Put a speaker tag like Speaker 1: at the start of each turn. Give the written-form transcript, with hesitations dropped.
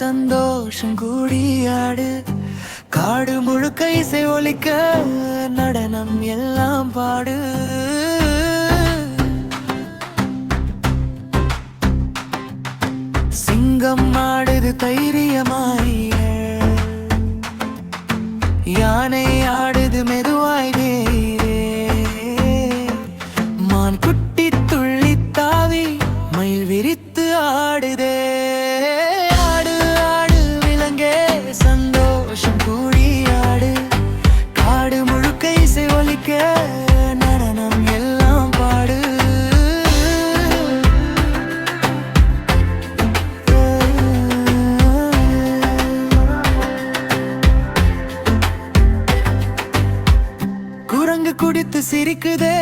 Speaker 1: சந்தோஷம் கூடியாடு. காடு முழுக்க இசை ஒலிக்க நடனம் எல்லாம் பாடு. சிங்கம் ஆடுது தைரியமாய், யானை ஆடுது மெதுவாய் நேரே. மான் குட்டி துள்ளி தாவி மயில் விரித்து ஆடுதே. ஆடு ஆடு விலங்கே சந்தோஷம் கூடி ஆடு. காடு முழுக்க இசை ஒலிக்க நடனம் எல்லாம் பாடு. குரங்கு குடித்து சிரிக்குதே